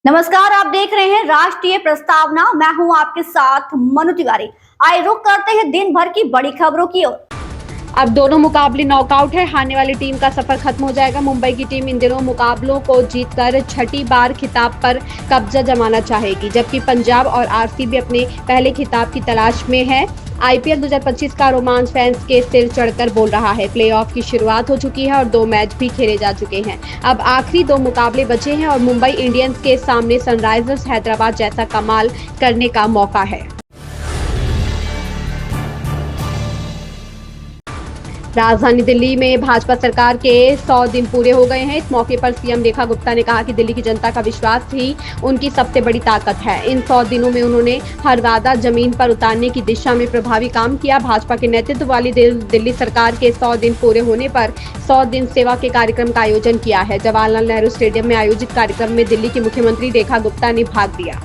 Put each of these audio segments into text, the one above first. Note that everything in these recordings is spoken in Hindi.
नमस्कार, आप देख रहे हैं राष्ट्रीय प्रस्तावना। मैं हूं आपके साथ मनु तिवारी। आइए रुक करते हैं दिन भर की बड़ी खबरों की ओर। अब दोनों मुकाबले नॉकआउट है। हारने वाली टीम का सफर खत्म हो जाएगा। मुंबई की टीम इन दिनों मुकाबलों को जीतकर छठी बार खिताब पर कब्जा जमाना चाहेगी, जबकि पंजाब और आरसीबी अपने पहले खिताब की तलाश में है। आईपीएल 2025 का रोमांच फैंस के सिर चढ़कर बोल रहा है। प्लेऑफ की शुरुआत हो चुकी है और 2 मैच भी खेले जा चुके हैं। अब आखिरी 2 मुकाबले बचे हैं और मुंबई इंडियंस के सामने सनराइजर्स हैदराबाद जैसा कमाल करने का मौका है। राजधानी दिल्ली में भाजपा सरकार के 100 दिन पूरे हो गए हैं। इस मौके पर सीएम रेखा गुप्ता ने कहा कि दिल्ली की जनता का विश्वास ही उनकी सबसे बड़ी ताकत है। इन 100 दिनों में उन्होंने हर वादा जमीन पर उतारने की दिशा में प्रभावी काम किया। भाजपा के नेतृत्व वाली दिल्ली सरकार के 100 दिन पूरे होने पर 100 दिन सेवा के कार्यक्रम का आयोजन किया है। जवाहरलाल नेहरू स्टेडियम में आयोजित कार्यक्रम में दिल्ली की मुख्यमंत्री रेखा गुप्ता ने भाग लिया।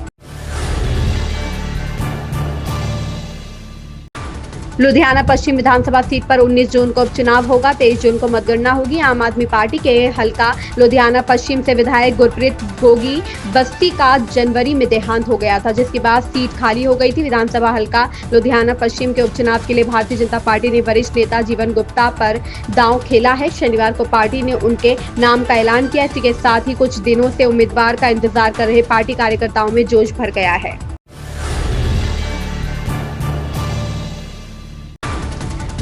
लुधियाना पश्चिम विधानसभा सीट पर 19 जून को उपचुनाव होगा। 23 जून को मतगणना होगी। आम आदमी पार्टी के हल्का लुधियाना पश्चिम से विधायक गुरप्रीत गोगी बस्ती का जनवरी में देहांत हो गया था, जिसके बाद सीट खाली हो गई थी। विधानसभा हल्का लुधियाना पश्चिम के उपचुनाव के लिए भारतीय जनता पार्टी ने वरिष्ठ नेता जीवन गुप्ता पर दांव खेला है। शनिवार को पार्टी ने उनके नाम का ऐलान किया। इसी के साथ ही कुछ दिनों से उम्मीदवार का इंतजार कर रहे पार्टी कार्यकर्ताओं में जोश भर गया है।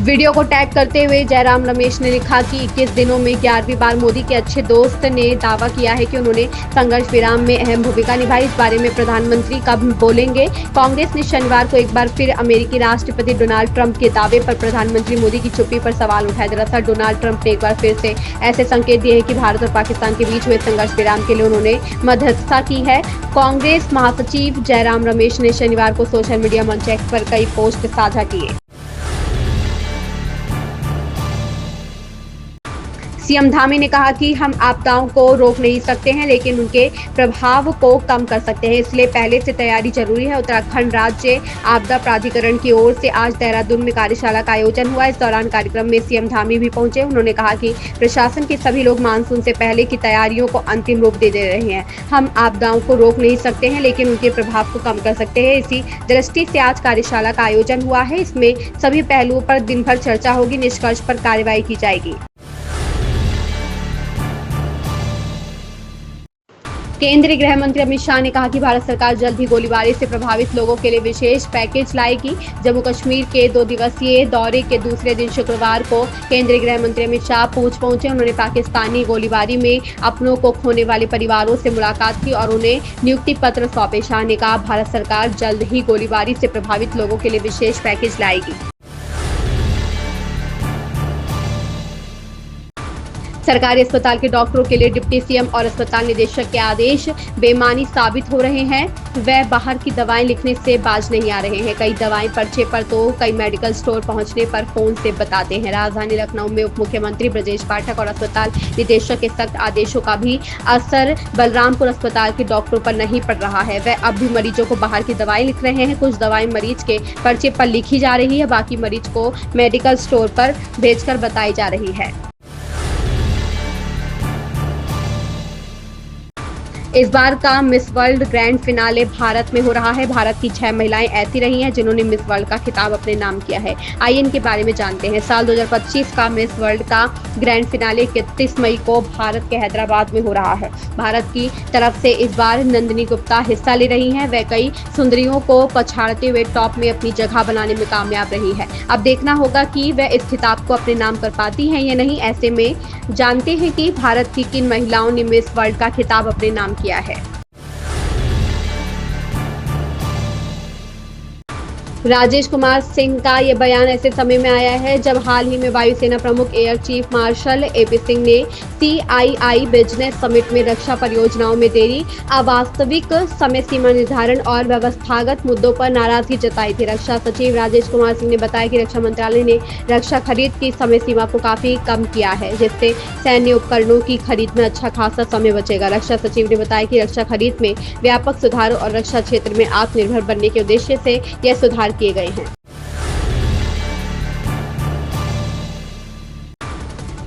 वीडियो को टैग करते हुए जयराम रमेश ने लिखा कि 21 दिनों में 11वीं बार मोदी के अच्छे दोस्त ने दावा किया है कि उन्होंने संघर्ष विराम में अहम भूमिका निभाई। इस बारे में प्रधानमंत्री कब बोलेंगे? कांग्रेस ने शनिवार को एक बार फिर अमेरिकी राष्ट्रपति डोनाल्ड ट्रंप के दावे पर प्रधानमंत्री मोदी की चुप्पी पर सवाल उठाए। दरअसल डोनाल्ड ट्रंप ने एक बार फिर से ऐसे संकेत दिए हैं कि भारत और पाकिस्तान के बीच हुए संघर्ष विराम के लिए उन्होंने मध्यस्थता की है। कांग्रेस महासचिव जयराम रमेश ने शनिवार को सोशल मीडिया मंच एक्स पर कई पोस्ट साझा किए। सीएम धामी ने कहा कि हम आपदाओं को रोक नहीं सकते हैं, लेकिन उनके प्रभाव को कम कर सकते हैं, इसलिए पहले से तैयारी जरूरी है। उत्तराखंड राज्य आपदा प्राधिकरण की ओर से आज देहरादून में कार्यशाला का आयोजन हुआ। इस दौरान कार्यक्रम में सीएम धामी भी पहुंचे। उन्होंने कहा कि प्रशासन के सभी लोग मानसून से पहले की तैयारियों को अंतिम रूप दे रहे हैं। हम आपदाओं को रोक नहीं सकते हैं, लेकिन उनके प्रभाव को कम कर सकते हैं। इसी दृष्टि से आज कार्यशाला का आयोजन हुआ है। इसमें सभी पहलुओं पर दिन भर चर्चा होगी। निष्कर्ष पर कार्रवाई की जाएगी। केंद्रीय गृह मंत्री अमित शाह ने कहा कि भारत सरकार जल्द ही गोलीबारी से प्रभावित लोगों के लिए विशेष पैकेज लाएगी। जम्मू कश्मीर के 2 दिवसीय दौरे के दूसरे दिन शुक्रवार को केंद्रीय गृह मंत्री अमित शाह पूंछ पहुंचे। उन्होंने पाकिस्तानी गोलीबारी में अपनों को खोने वाले परिवारों से मुलाकात की और उन्हें नियुक्ति पत्र सौंपे। शाह ने कहा, भारत सरकार जल्द ही गोलीबारी से प्रभावित लोगों के लिए विशेष पैकेज लाएगी। सरकारी अस्पताल के डॉक्टरों के लिए डिप्टी सीएम और अस्पताल निदेशक के आदेश बेमानी साबित हो रहे हैं। वह बाहर की दवाएं लिखने से बाज नहीं आ रहे हैं। कई दवाएं पर्चे पर तो कई मेडिकल स्टोर पहुंचने पर फोन से बताते हैं। राजधानी लखनऊ में उप मुख्यमंत्री ब्रजेश पाठक और अस्पताल निदेशक के सख्त आदेशों का भी असर बलरामपुर अस्पताल के डॉक्टरों पर नहीं पड़ रहा है। वह अब भी मरीजों को बाहर की दवाएं लिख रहे हैं। कुछ दवाएं मरीज के पर्चे पर लिखी जा रही है, बाकी मरीज को मेडिकल स्टोर पर भेजकर बताई जा रही है। इस बार का miss world grand finale Bharat में हो रहा है। भारत की 6 महिलाएं ऐसी रही हैं जिन्होंने मिस वर्ल्ड का खिताब अपने नाम किया है। आइए इनके बारे में जानते हैं। साल 2025 का मिस वर्ल्ड का ग्रैंड फिनाले 31 मई को भारत के हैदराबाद में हो रहा है। भारत की तरफ से इस बार नंदिनी गुप्ता हिस्सा ले रही हैं। वह कई सुंदरियों को पछाड़ते हुए टॉप में अपनी जगह बनाने में कामयाब रही है। अब देखना होगा कि वह इस खिताब को अपने नाम कर पाती हैं या नहीं। ऐसे में जानते हैं कि भारत की किन महिलाओं ने मिस वर्ल्ड का खिताब अपने नाम किया है। राजेश कुमार सिंह का यह बयान ऐसे समय में आया है जब हाल ही में वायुसेना प्रमुख air chief marshal AP Singh ने CII बिजनेस समिट में रक्षा परियोजनाओं में देरी, अवास्तविक समय सीमा निर्धारण और व्यवस्थागत मुद्दों पर नाराजगी जताई थी। रक्षा सचिव राजेश कुमार सिंह ने बताया कि रक्षा मंत्रालय ने रक्षा खरीद की समय सीमा को काफी कम किया है, जिससे सैन्य उपकरणों की खरीद में अच्छा खासा समय बचेगा। रक्षा सचिव ने बताया कि रक्षा खरीद में व्यापक सुधार और रक्षा क्षेत्र में आत्मनिर्भर बनने के उद्देश्य से यह सुधार किए गए हैं।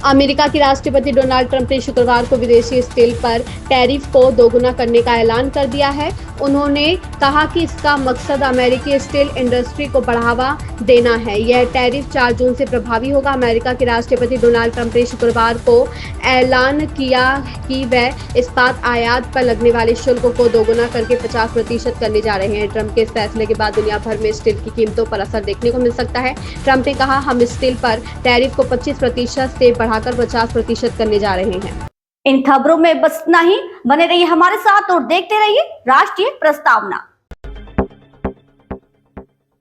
अमेरिका के राष्ट्रपति डोनाल्ड ट्रंप ने शुक्रवार को विदेशी स्टील पर टैरिफ को दोगुना करने का ऐलान कर दिया है। उन्होंने कहा कि इसका मकसद अमेरिकी स्टील इंडस्ट्री को बढ़ावा देना है। यह टैरिफ 4 जून से प्रभावी होगा। अमेरिका के राष्ट्रपति डोनाल्ड ट्रंप ने शुक्रवार को ऐलान किया कि वह इस्पात आयात पर लगने वाले शुल्क को दोगुना करके 50% करने जा रहे हैं। ट्रंप के इस फैसले के बाद दुनिया भर में स्टील की कीमतों पर असर देखने को मिल सकता है। ट्रंप ने कहा, हम स्टील पर टैरिफ को 25% से बढ़ाकर 50% करने जा रहे हैं। इन खबरों में बस इतना ही। बने रहिए हमारे साथ और देखते रहिए राष्ट्रीय प्रस्तावना।